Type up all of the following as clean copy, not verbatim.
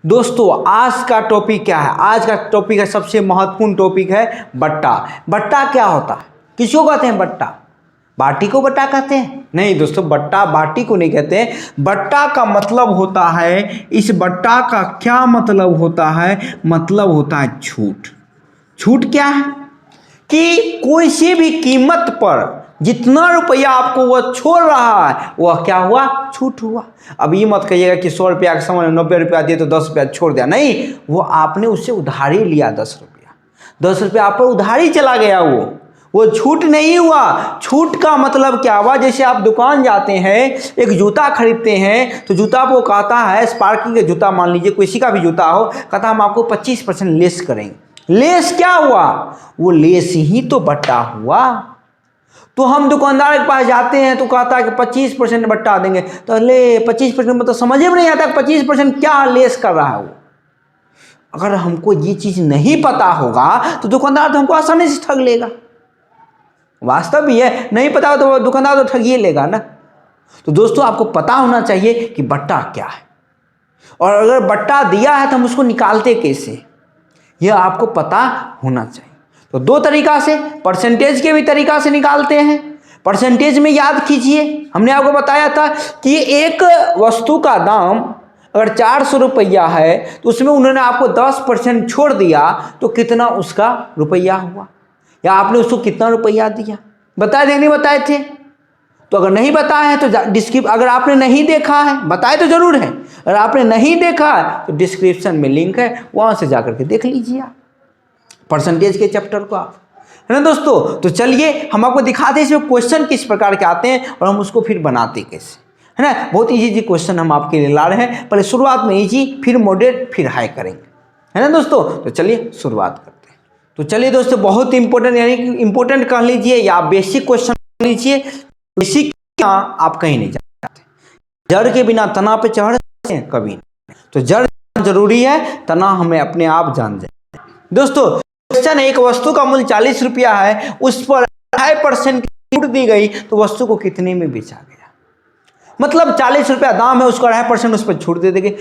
दोस्तों आज का टॉपिक क्या है? आज का टॉपिक है सबसे महत्वपूर्ण टॉपिक है बट्टा। बट्टा क्या होता है? किसको कहते हैं बट्टा? बाटी को बट्टा कहते हैं? नहीं दोस्तों, बट्टा बाटी को नहीं कहते हैं। बट्टा का मतलब होता है, इस बट्टा का क्या मतलब होता है? मतलब होता है छूट। छूट क्या है? कि कोई सी भी कीमत पर जितना रुपया आपको वह छोड़ रहा है वह क्या हुआ? छूट हुआ। अब ये मत कहिएगा कि 100 रुपया का सामान 90 रुपया दिए तो 10 रुपया छोड़ दिया। नहीं, वो आपने उससे उधारी लिया 10 रुपया। 10 रुपया आप पर उधारी चला गया, वो छूट नहीं हुआ। छूट का मतलब क्या हुआ? जैसे आप दुकान जाते हैं, एक जूता खरीदते हैं तो जूता वो कहता है, स्पार्की का जूता मान लीजिए, किसी का भी जूता हो, कहता हम आपको 25% लेस करेंगे। लेस क्या हुआ? वो लेस ही तो बट्टा हुआ। तो हम दुकानदार के पास जाते हैं तो कहता है कि 25% बट्टा देंगे, तो ले 25% मतलब समझ में नहीं आता 25% क्या लेस कर रहा है वो। अगर हमको ये चीज नहीं पता होगा तो दुकानदार तो हमको आसानी से ठग लेगा। वास्तव भी है, नहीं पता हो तो दुकानदार तो ठग ही लेगा ना। तो दोस्तों आपको पता होना चाहिए कि बट्टा क्या है, और अगर बट्टा दिया है तो हम उसको निकालते कैसे, यह आपको पता होना चाहिए। तो दो तरीका से, परसेंटेज के भी तरीका से निकालते हैं। परसेंटेज में याद कीजिए, हमने आपको बताया था कि एक वस्तु का दाम अगर 400 रुपया है तो उसमें उन्होंने आपको 10% छोड़ दिया तो कितना उसका रुपया हुआ, या आपने उसको कितना रुपया दिया, बताए थे नहीं बताए थे? तो अगर नहीं बताया है तो अगर आपने नहीं देखा है, बताए तो जरूर है, अगर आपने नहीं देखा है तो डिस्क्रिप्शन में लिंक है, वहां से जाकर के देख लीजिए आप परसेंटेज के चैप्टर को आप, है ना दोस्तों। तो चलिए हम आपको दिखाते हैं इसमें क्वेश्चन किस प्रकार के आते हैं और हम उसको फिर बनाते कैसे, है ना। बहुत इजी क्वेश्चन हम आपके लिए ला रहे हैं। पहले शुरुआत में इजी, फिर मॉडरेट, फिर हाई करेंगे, है ना दोस्तों। तो चलिए शुरुआत करते हैं। तो चलिए दोस्तों, बहुत इंपॉर्टेंट, यानी कि इंपॉर्टेंट कह लीजिए या बेसिक क्वेश्चन लीजिए। बेसिक आप कहीं नहीं जाते, जड़ के बिना तना पे चढ़ कभी नहीं। तो जड़ जरूरी है, तना हमें अपने आप जान जाए। दोस्तों क्वेश्चन, एक वस्तु का मूल्य 40 रुपया है, उस पर 2.5% की छूट दी गई तो वस्तु को कितने में बेचा गया? मतलब 40 रुपया दाम है, उसका 2.5% उस पर छूट दे देंगे।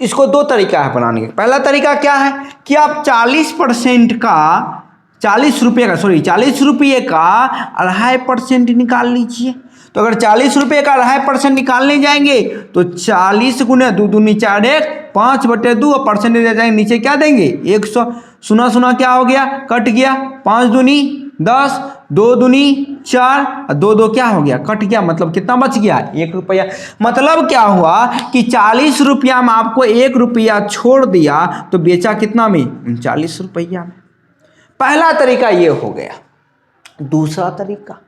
इसको दो तरीका है बनाने का। पहला तरीका क्या है कि आप 40% का 40 रुपये का 2.5% निकाल लीजिए। तो अगर 40 रुपये का 2.5% निकालने जाएंगे तो 40 गुने 2 दूनी 4 1 5/2 और परसेंटेज आ जाएंगे नीचे, क्या देंगे 100। सुना सुना क्या हो गया? कट गया। 5 दूनी 10, 2 दूनी 4 और 2 2 क्या हो गया? कट गया। मतलब कितना बच गया? 1 रुपया। मतलब क्या हुआ कि 40 रुपया में आपको 1 रुपया छोड़ दिया तो बेचा कितना में? 39 रुपया में। पहला तरीका ये हो गया। दूसरा तरीका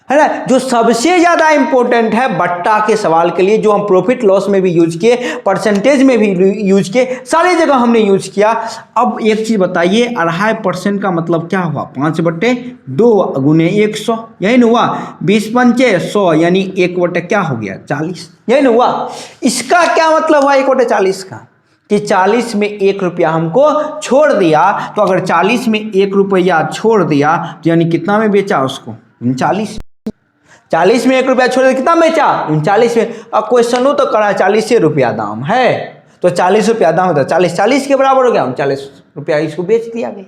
है ना, जो सबसे ज्यादा इंपॉर्टेंट है बट्टा के सवाल के लिए, जो हम प्रॉफिट लॉस में भी यूज किए, परसेंटेज में भी यूज किए, सारी जगह हमने यूज किया। अब एक चीज बताइए, 2.5% का मतलब क्या हुआ? 5/2 गुने 100, यही ना हुआ। 20 पंचे 100, यानी 1/, क्या हो गया? 40, यही ना हुआ। इसका क्या मतलब हुआ 1/40 का? कि 40 में 1 रुपया हमको छोड़ दिया। तो अगर 40 में 1 रुपया छोड़ दिया तो यानी कितना में बेचा उसको? 40 में 1 रुपया छोड़ दिया, कितना बेचा? 39 में। अब क्वेश्चन तो करा 40 रुपया दाम है, तो 40 रुपया दाम है तो 40 के बराबर हो गया, 39 रुपया इसको बेच दिया गया,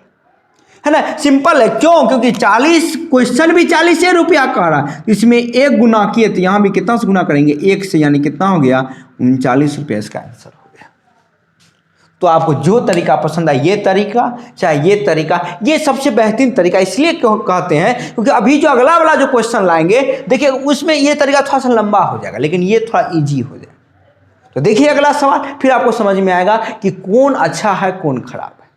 है ना। सिंपल है। क्यों? क्योंकि 40 क्वेश्चन भी 40 रुपया कह रहा है, इसमें 1 गुना किए तो यहाँ भी कितना से गुना करेंगे? 1 से, यानी कितना हो गया? 39 रुपया इसका आंसर हो गया। तो आपको जो तरीका पसंद आए, ये तरीका चाहे ये तरीका, ये सबसे बेहतरीन तरीका इसलिए कहते हैं क्योंकि अभी जो अगला वाला जो क्वेश्चन लाएंगे, देखिए उसमें ये तरीका थोड़ा सा लंबा हो जाएगा, लेकिन ये थोड़ा इजी हो जाएगा। तो देखिए अगला सवाल, फिर आपको समझ में आएगा कि कौन अच्छा है कौन खराब है।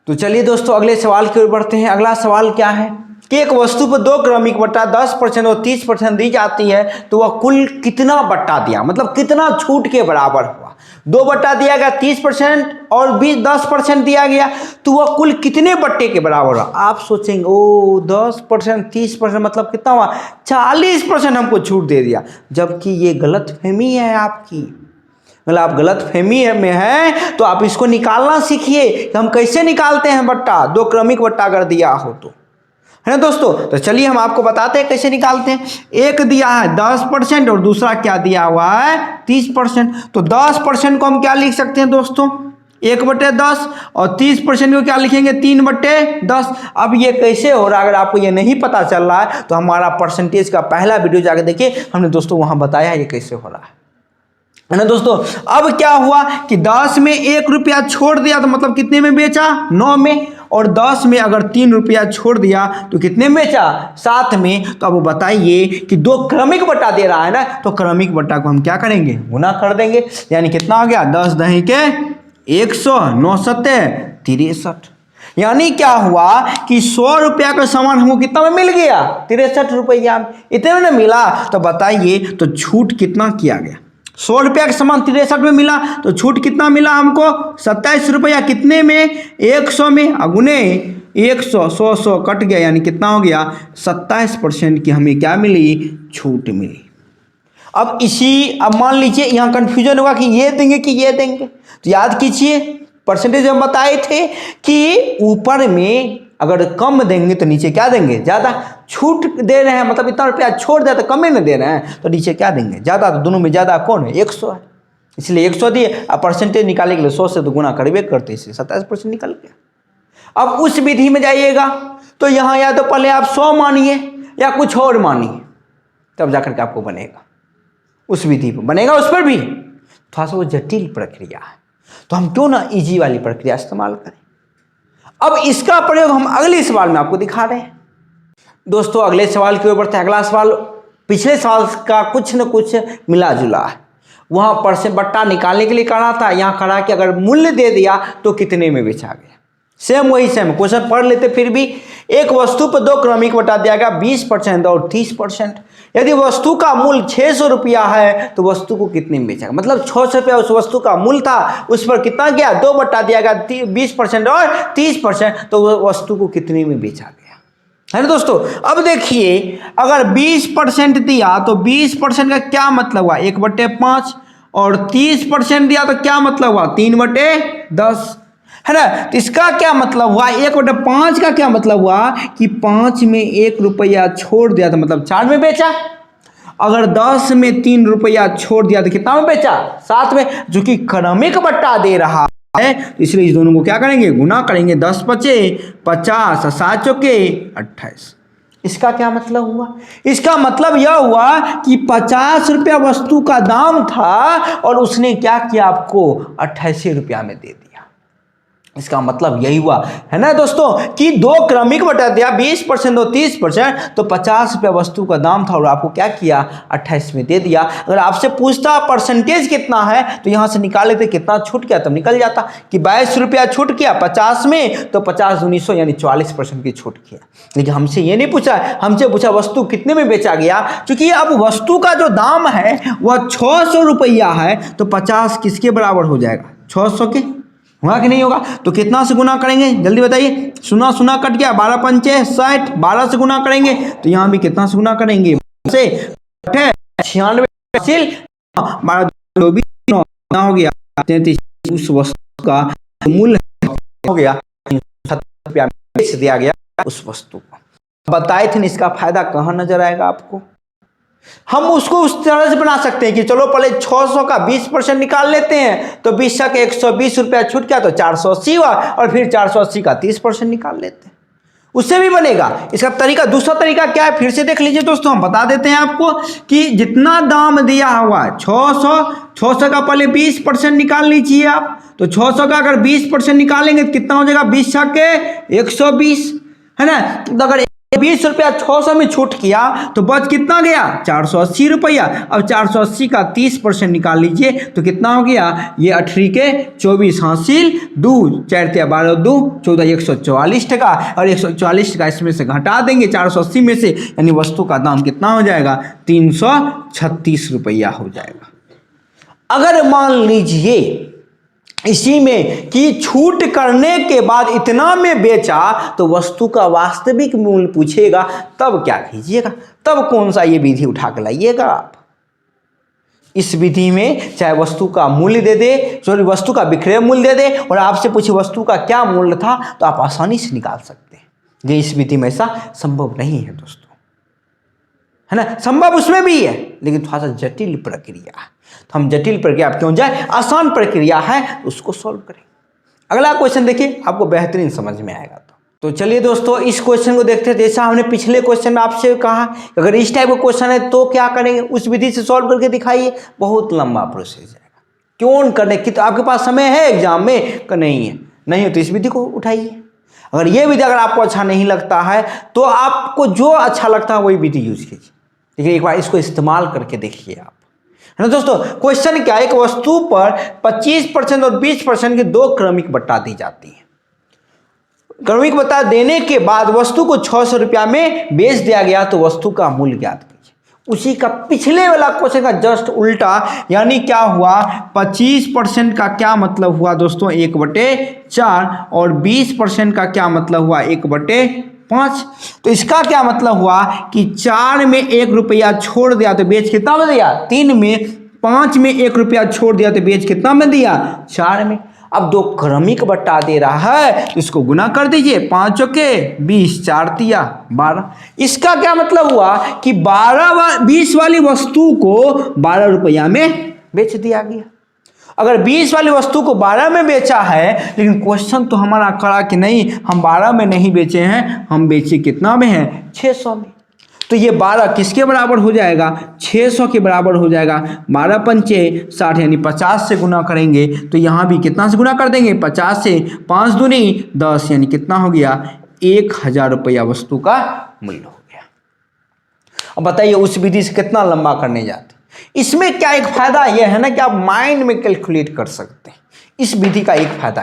तो चलिए दोस्तों अगले सवाल की ओर बढ़ते हैं। अगला सवाल क्या है कि एक वस्तु पर 2 क्रमिक बट्टा 10% और 30% दी जाती है तो वह कुल कितना बट्टा दिया, मतलब कितना छूट के बराबर हुआ? 2 बट्टा दिया गया 30% और 10% दिया गया, तो वह कुल कितने बट्टे के बराबर हुआ? आप सोचेंगे ओ 10% 30% मतलब कितना हुआ? 40% हमको छूट दे दिया। जबकि ये गलतफहमी है आपकी। मतलब आप गलतफहमी में हैं तो आप इसको निकालना सीखिए कि हम कैसे निकालते हैं बट्टा। 2 क्रमिक बट्टा अगर दिया हो तो है ना दोस्तों। तो चलिए हम आपको बताते हैं कैसे निकालते हैं। एक दिया है 10% और दूसरा क्या दिया हुआ है 30%। तो 10% को हम क्या लिख सकते हैं दोस्तों 1/10 और 30% को क्या लिखेंगे 3/10। अब ये कैसे हो रहा है, अगर आपको ये नहीं पता चल रहा है तो हमारा परसेंटेज का पहला वीडियो जाकर देखिए, हमने दोस्तों वहाँ बताया है ये कैसे हो रहा है ना दोस्तों। अब क्या हुआ कि 10 में 1 रुपया छोड़ दिया तो मतलब कितने में बेचा 9 में, और 10 में अगर 3 रुपया छोड़ दिया तो कितने में बेचा 7 में। तो अब बताइए कि दो क्रमिक बटा दे रहा है ना, तो क्रमिक बटा को हम क्या करेंगे गुना कर देंगे, यानी कितना हो गया 10 दही के 100 9 7 63। यानी क्या हुआ कि 100 रुपया का सामान हमको कितना में मिल गया 63 रुपया में, इतने में मिला। तो बताइए तो छूट कितना किया गया, 100 रुपया का सामान 63 में मिला तो छूट कितना मिला हमको 27 रुपया, कितने में 100 में, अगुने 100 100 कट गया, यानी कितना हो गया 27% की हमें क्या मिली छूट मिली। अब अब मान लीजिए यहाँ कंफ्यूजन होगा कि ये देंगे कि ये देंगे, तो याद कीजिए परसेंटेज हम बताए थे कि ऊपर में अगर कम देंगे तो नीचे क्या देंगे ज़्यादा, छूट दे रहे हैं मतलब इतना रुपया छोड़ दिया तो कम ही न दे रहे हैं तो नीचे क्या देंगे ज़्यादा। तो दोनों में ज़्यादा कौन है 100 है, इसलिए 100 दिए। अब परसेंटेज निकालने के लिए 100 से तो गुना करबे करते, इसलिए 27% निकल गया। अब उस विधि में जाइएगा तो यहाँ या तो पहले आप 100 मानिए या कुछ और मानिए, तब जाकर के आपको बनेगा उस विधि पर बनेगा। उस पर भी थोड़ा सा वो जटिल प्रक्रिया है, तो हम क्यों ना इजी वाली प्रक्रिया इस्तेमाल करें। अब इसका प्रयोग हम अगले सवाल में आपको दिखा रहे हैं दोस्तों। अगले सवाल के ऊपर था, अगला सवाल पिछले सवाल का कुछ न कुछ मिला जुला है। वहाँ पर से बट्टा निकालने के लिए करा था, यहाँ करा कि अगर मूल्य दे दिया तो कितने में बेचा गया। सेम वही सेम क्वेश्चन पढ़ लेते, फिर भी एक वस्तु पर दो क्रमिक बटा दिया गया 20% और 30%। यदि वस्तु का मूल्य 600 रुपया है तो वस्तु को कितने में बेचा गया, मतलब 600 रुपया उस वस्तु का मूल्य था, उस पर कितना गया 2 बटा दिया गया 20% और 30%, तो वह वस्तु को कितने में बेचा गया है ना दोस्तों। अब देखिए अगर 20% दिया तो 20% का क्या मतलब हुआ 1/5, और 30% दिया तो क्या मतलब हुआ 3/10 है ना। तो इसका क्या मतलब हुआ 1/5 का क्या मतलब हुआ कि 5 में 1 रुपया छोड़ दिया तो मतलब 4 में बेचा। अगर 10 में 3 रुपया छोड़ दिया तो कितना में बेचा 7 में, जो कि क्रमिक बट्टा दे रहा है, तो इसलिए इस दोनों को क्या करेंगे गुना करेंगे। 10 पचे 50 और 7 चौके 28। इसका क्या मतलब हुआ, इसका मतलब यह हुआ कि 50 रुपया वस्तु का दाम था और उसने क्या किया आपको 28 रुपया में दे दिया। इसका मतलब यही हुआ है ना दोस्तों कि दो क्रमिक बटा दिया 20% और 30%, तो 50 रुपया वस्तु का दाम था और आपको क्या किया 28 में दे दिया। अगर आपसे पूछता परसेंटेज कितना है तो यहाँ से निकाल लेते कितना छूट गया, तब निकल जाता कि 22 रुपया छूट किया 50 में, तो 50 1900 यानी 44% की छूट किया। लेकिन हमसे ये नहीं पूछा, हमसे पूछा वस्तु कितने में बेचा गया। क्योंकि अब वस्तु का जो दाम है वह 600 रुपया है, तो 50 किसके बराबर हो जाएगा 600 के, होगा कि नहीं होगा। तो कितना से गुना करेंगे जल्दी बताइए, सुना सुना कट गया 12 पंचे 60, 12 से गुना करेंगे तो यहाँ भी कितना से गुना करेंगे से 96 हो गया 33। उस वस्तु का मूल्य हो गया 70 रुपया बेच दिया गया उस वस्तु को। बताए थे इसका फायदा कहाँ नजर आएगा आपको। हम उसको उस तरह से बना सकते हैं कि चलो पहले 600 का 20% निकाल लेते हैं, तो 20 के 120 रुपया छूट गया तो 480 हुआ, और फिर 480 का 30% निकाल लेते हैं, उससे भी बनेगा। इसका तरीका दूसरा तरीका क्या है फिर से देख लीजिए दोस्तों, हम बता देते हैं आपको कि जितना दाम दिया हुआ 600 का पहले 20% निकाल लीजिए आप, तो 600 का अगर 20% निकालेंगे तो कितना हो जाएगा 20 के 120 है ना। तो अगर 20 रुपया 600 में छूट किया तो बच कितना गया 480 रुपया। अब 480 का 30% निकाल लीजिए तो कितना हो गया ये 18 के 24 हासिल 2 4 12 2 14 144 टका, और 144 टका इसमें से घटा देंगे 480 में से, यानी वस्तु का दाम कितना हो जाएगा 336 रुपया हो जाएगा। अगर मान लीजिए इसी में कि छूट करने के बाद इतना में बेचा तो वस्तु का वास्तविक मूल्य पूछेगा, तब क्या कीजिएगा, तब कौन सा ये विधि उठा कर लाइएगा आप। इस विधि में चाहे वस्तु का मूल्य दे दे, सॉरी वस्तु का विक्रय मूल्य दे दे और आपसे पूछे वस्तु का क्या मूल्य था, तो आप आसानी से निकाल सकते हैं। ये इस विधि में ऐसा संभव नहीं है दोस्तों, है ना। संभव उसमें भी है लेकिन थोड़ा सा जटिल प्रक्रिया है, तो हम जटिल प्रक्रिया क्यों जाए, आसान प्रक्रिया है उसको सॉल्व करें। अगला क्वेश्चन देखिए, आपको बेहतरीन समझ में आएगा। तो चलिए दोस्तों इस क्वेश्चन को देखते हैं। जैसा हमने पिछले क्वेश्चन में आपसे कहा, अगर इस टाइप का क्वेश्चन है तो क्या करेंगे, उस विधि से सॉल्व करके दिखाइए। बहुत लंबा प्रोसेस जाएगा, क्यों करने की, तो आपके पास समय है एग्जाम में का नहीं है, नहीं हो तो इस विधि को उठाइए। अगर ये विधि अगर आपको अच्छा नहीं लगता है तो आपको जो अच्छा लगता है वही विधि यूज कीजिए, लेकिन एक बार इसको इस्तेमाल करके देखिए आप, है ना दोस्तों। क्वेश्चन क्या है, एक वस्तु पर 25% और 20% की दो क्रमिक बट्टा दी जाती है। क्रमिक बता देने के बाद वस्तु को 600 रुपया में बेच दिया गया तो वस्तु का मूल्य ज्ञात कीजिए। उसी का पिछले वाला क्वेश्चन का जस्ट उल्टा, यानी क्या हुआ, 25% का क्या मतलब हुआ दोस्तों 1/4 और 20% का क्या मतलब हुआ 1/5। तो इसका क्या मतलब हुआ कि 4 में 1 रुपया छोड़ दिया तो बेच कितना में दिया 3 में, 5 में 1 रुपया छोड़ दिया तो बेच कितना में दिया 4 में। अब दो क्रमिक बट्टा दे रहा है तो इसको गुना कर दीजिए, 5 चौके 20, 4 तिया 12। इसका क्या मतलब हुआ कि 20 वाली वस्तु को 12 रुपया में बेच दिया गया। अगर 20 वाली वस्तु को 12 में बेचा है, लेकिन क्वेश्चन तो हमारा करा कि नहीं हम 12 में नहीं बेचे हैं, हम बेचे कितना में है 600 में। तो ये 12 किसके बराबर हो जाएगा, 600 के बराबर हो जाएगा। 12 पंचे 60 यानी 50 से गुना करेंगे तो यहाँ भी कितना से गुना कर देंगे 50 से, 5 दूनी 10 यानी कितना हो गया 1000 रुपया वस्तु का मूल्य हो गया। अब बताइए उस विधि से कितना लंबा करने जाते। इसमें क्या एक फायदा यह है ना कि आप माइंड में कैलकुलेट कर सकते हैं। इस विधि का एक फायदा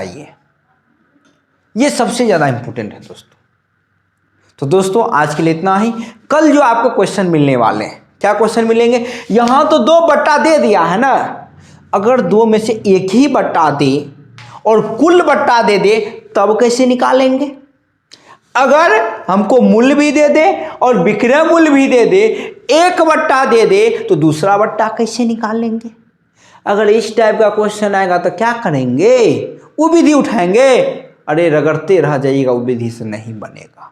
ये सबसे ज्यादा इंपॉर्टेंट है दोस्तों। तो दोस्तों आज के लिए इतना ही। कल जो आपको क्वेश्चन मिलने वाले हैं, क्या क्वेश्चन मिलेंगे, यहां तो 2 बट्टा दे दिया है ना, अगर 2 में से एक ही बट्टा दे और कुल बट्टा दे दे तब कैसे निकालेंगे। अगर हमको मूल्य भी दे दे और विक्रय मूल्य भी दे दे, एक बट्टा दे दे तो दूसरा बट्टा कैसे निकालेंगे। अगर इस टाइप का क्वेश्चन आएगा तो क्या करेंगे, वो विधि उठाएंगे, अरे रगड़ते रह जाइएगा, वो विधि से नहीं बनेगा।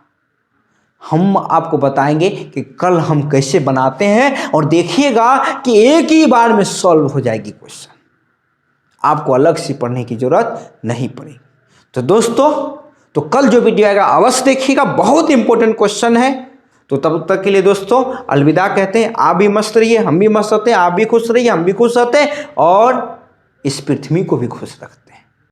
हम आपको बताएंगे कि कल हम कैसे बनाते हैं और देखिएगा कि एक ही बार में सॉल्व हो जाएगी क्वेश्चन, आपको अलग से पढ़ने की जरूरत नहीं पड़ेगी। तो दोस्तों तो कल जो वीडियो आएगा अवश्य देखिएगा, बहुत इंपॉर्टेंट क्वेश्चन है। तो तब तक के लिए दोस्तों अलविदा कहते हैं। आप भी मस्त रहिए, हम भी मस्त रहते हैं, आप भी खुश रहिए, हम भी खुश रहते हैं और इस पृथ्वी को भी खुश रखते हैं।